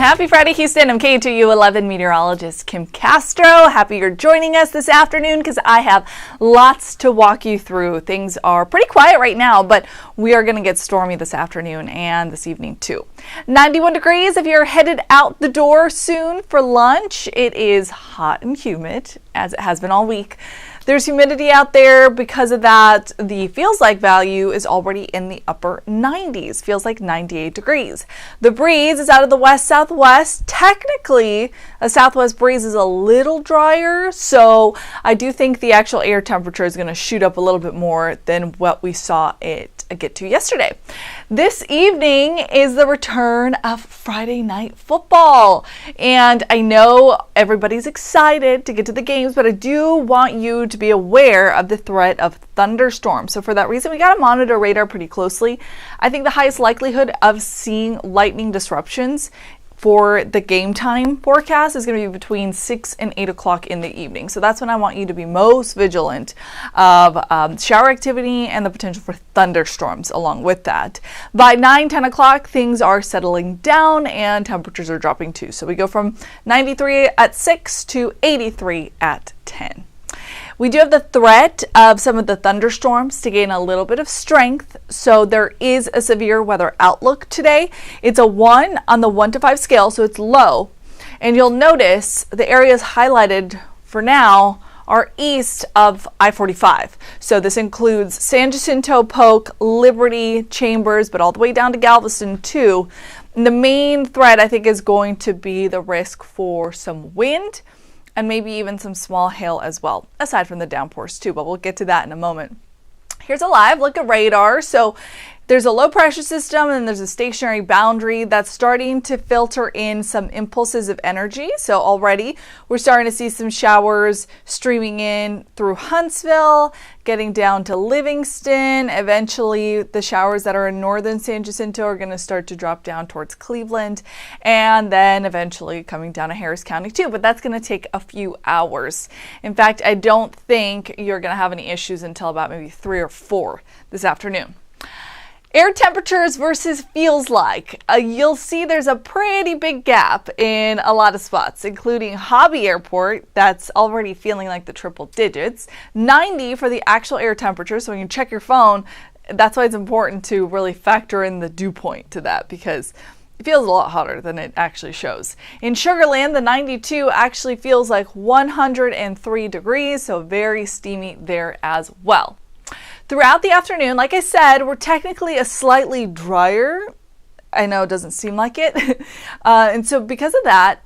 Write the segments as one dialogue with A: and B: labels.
A: Happy Friday, Houston. I'm KHOU 11 meteorologist Kim Castro. Happy you're joining us this afternoon because I have lots to walk you through. Things are pretty quiet right now, but we are going to get stormy this afternoon and this evening too. 91 degrees if you're headed out the door soon for lunch. It is hot and humid, as it has been all week. There's humidity out there. Because of that, the feels like value is already in the upper 90s. Feels like 98 degrees. The breeze is out of the west-southwest. Technically, a southwest breeze is a little drier, so I do think the actual air temperature is going to shoot up a little bit more than what we saw it get to yesterday. This evening is the return of Friday night football, and I know everybody's excited to get to the games, but I do want you to be aware of the threat of thunderstorms. So for that reason, we got to monitor radar pretty closely. I think the highest likelihood of seeing lightning disruptions for the game time forecast is going to be between 6 and 8 o'clock in the evening. So that's when I want you to be most vigilant of shower activity and the potential for thunderstorms along with that. By 9-10 o'clock, things are settling down and temperatures are dropping too. So we go from 93 at 6 to 83 at 10. We do have the threat of some of the thunderstorms to gain a little bit of strength, so there is a severe weather outlook today. It's a 1 on the 1 to 5 scale, so it's low. And you'll notice the areas highlighted for now are east of I-45. So this includes San Jacinto, Polk, Liberty, Chambers, but all the way down to Galveston too. And the main threat, I think, is going to be the risk for some wind and maybe even some small hail as well, aside from the downpours too, but we'll get to that in a moment. Here's a live look at radar. So there's a low pressure system and there's a stationary boundary that's starting to filter in some impulses of energy. So already we're starting to see some showers streaming in through Huntsville, getting down to Livingston. Eventually the showers that are in northern San Jacinto are going to start to drop down towards Cleveland, and then eventually coming down to Harris County too, but that's going to take a few hours. In fact, I don't think you're going to have any issues until about maybe 3 or 4 this afternoon. Air temperatures versus feels like. You'll see there's a pretty big gap in a lot of spots, including Hobby Airport, that's already feeling like the triple digits. 90 for the actual air temperature, so when you check your phone, that's why it's important to really factor in the dew point to that, because it feels a lot hotter than it actually shows. In Sugar Land, the 92 actually feels like 103 degrees, so very steamy there as well. Throughout the afternoon, like I said, we're technically a slightly drier. I know it doesn't seem like it. And so because of that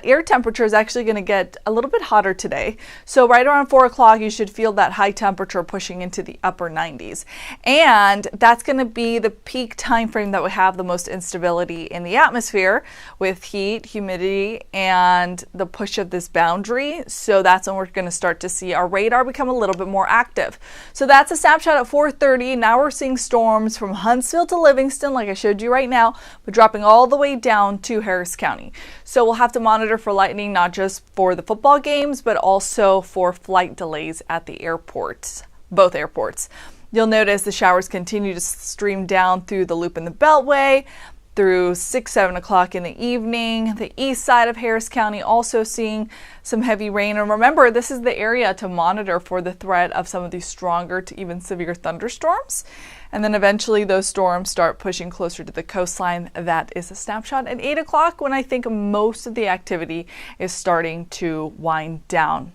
A: air temperature is actually going to get a little bit hotter today. So right around 4 o'clock, you should feel that high temperature pushing into the upper 90s. And that's going to be the peak time frame that would have the most instability in the atmosphere with heat, humidity, and the push of this boundary. So that's when we're going to start to see our radar become a little bit more active. So that's a snapshot at 4:30. Now we're seeing storms from Huntsville to Livingston, like I showed you right now, but dropping all the way down to Harris County. So we'll have to monitor for lightning, not just for the football games, but also for flight delays at the airports, both airports. You'll notice the showers continue to stream down through the loop in the Beltway through 6-7 o'clock in the evening. The east side of Harris County also seeing some heavy rain. And remember, this is the area to monitor for the threat of some of these stronger to even severe thunderstorms. And then eventually those storms start pushing closer to the coastline. That is a snapshot at 8 o'clock when I think most of the activity is starting to wind down.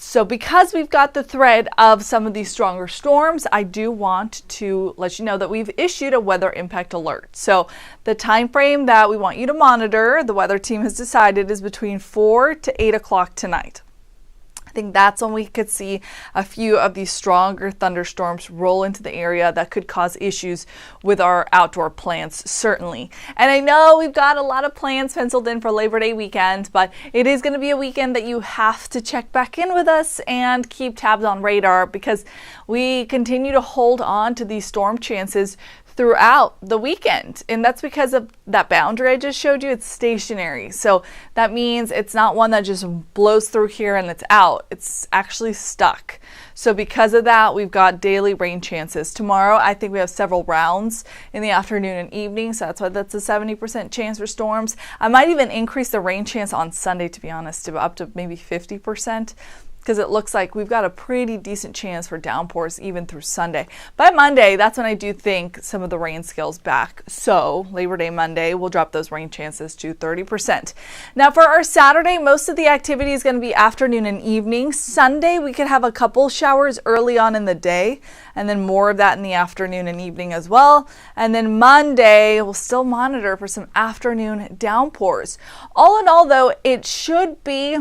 A: So because we've got the threat of some of these stronger storms, I do want to let you know that we've issued a weather impact alert. So the time frame that we want you to monitor, the weather team has decided, is between 4 to 8 o'clock tonight. I think that's when we could see a few of these stronger thunderstorms roll into the area that could cause issues with our outdoor plans, certainly. And I know we've got a lot of plans penciled in for Labor Day weekend, but it is going to be a weekend that you have to check back in with us and keep tabs on radar, because we continue to hold on to these storm chances throughout the weekend. And that's because of that boundary I just showed you. It's stationary. So that means it's not one that just blows through here and it's out. It's actually stuck. So because of that, we've got daily rain chances. Tomorrow, I think we have several rounds in the afternoon and evening. So that's why that's a 70% chance for storms. I might even increase the rain chance on Sunday, to be honest, to up to maybe 50%. Because it looks like we've got a pretty decent chance for downpours even through Sunday. By Monday, that's when I do think some of the rain scales back. So Labor Day Monday, we'll drop those rain chances to 30%. Now for our Saturday, most of the activity is going to be afternoon and evening. Sunday, we could have a couple showers early on in the day, and then more of that in the afternoon and evening as well. And then Monday, we'll still monitor for some afternoon downpours. All in all, though, it should be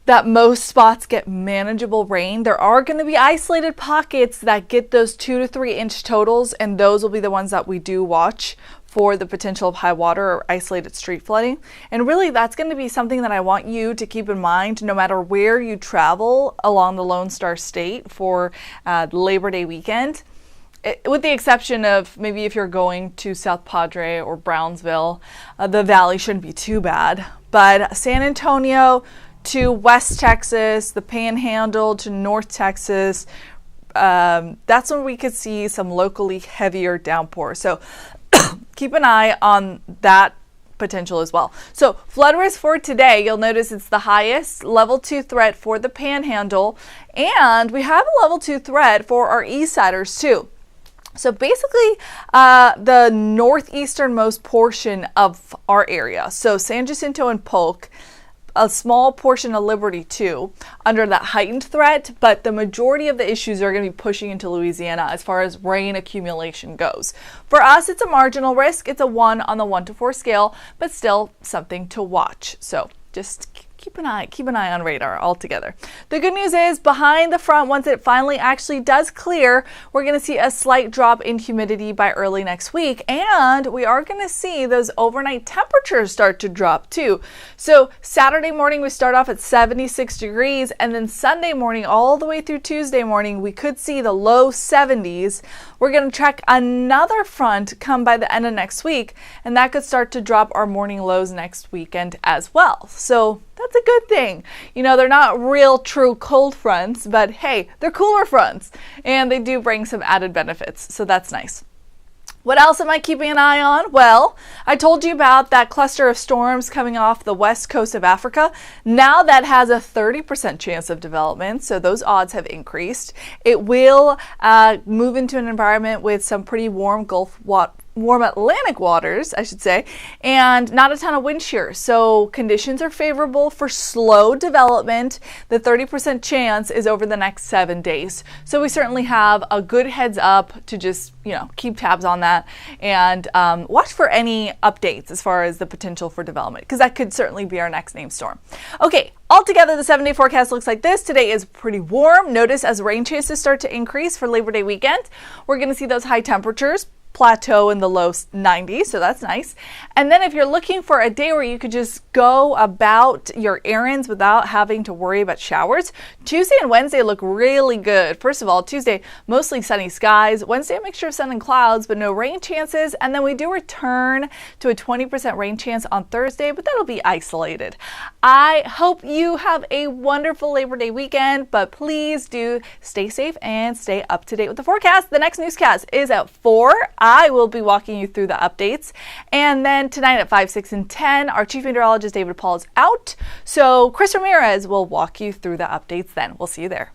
A: that most spots get manageable rain. There are going to be isolated pockets that get those 2 to 3 inch totals, and those will be the ones that we do watch for the potential of high water or isolated street flooding. And really, that's going to be something that I want you to keep in mind no matter where you travel along the Lone Star State for Labor Day weekend. With the exception of maybe if you're going to South Padre or Brownsville, the valley shouldn't be too bad. But San Antonio to West Texas, the Panhandle to North Texas, that's when we could see some locally heavier downpours. So keep an eye on that potential as well. So flood risk for today, you'll notice it's the highest level 2 threat for the Panhandle, and we have a level 2 threat for our east siders too. So basically, the northeasternmost portion of our area, so San Jacinto and Polk, a small portion of Liberty too, under that heightened threat, but the majority of the issues are going to be pushing into Louisiana as far as rain accumulation goes. For us, it's a marginal risk. It's a 1 on the 1 to 4 scale, but still something to watch. So just keep an eye on radar altogether. The good news is behind the front, once it finally actually does clear, we're going to see a slight drop in humidity by early next week, and we are going to see those overnight temperatures start to drop too. So Saturday morning we start off at 76 degrees, and then Sunday morning all the way through Tuesday morning we could see the low 70s. We're going to track another front come by the end of next week, and that could start to drop our morning lows next weekend as well. So that's a good thing. You know, they're not real true cold fronts, but hey, they're cooler fronts, and they do bring some added benefits, so that's nice. What else am I keeping an eye on? Well, I told you about that cluster of storms coming off the west coast of Africa. Now that has a 30% chance of development, so those odds have increased. It will move into an environment with some pretty warm warm Atlantic waters, I should say, and not a ton of wind shear. So conditions are favorable for slow development. The 30% chance is over the next 7 days. So we certainly have a good heads up to just, keep tabs on that and watch for any updates as far as the potential for development, because that could certainly be our next named storm. Okay. Altogether, the 7-day forecast looks like this. Today is pretty warm. Notice as rain chances start to increase for Labor Day weekend, we're going to see those high temperatures plateau in the low 90s, so that's nice. And then if you're looking for a day where you could just go about your errands without having to worry about showers, Tuesday and Wednesday look really good. First of all, Tuesday, mostly sunny skies. Wednesday, a mixture of sun and clouds, but no rain chances. And then we do return to a 20% rain chance on Thursday, but that'll be isolated. I hope you have a wonderful Labor Day weekend, but please do stay safe and stay up to date with the forecast. The next newscast is at 4. I will be walking you through the updates. And then tonight at 5, 6, and 10, our chief meteorologist, David Paul, is out. So Chris Ramirez will walk you through the updates then. We'll see you there.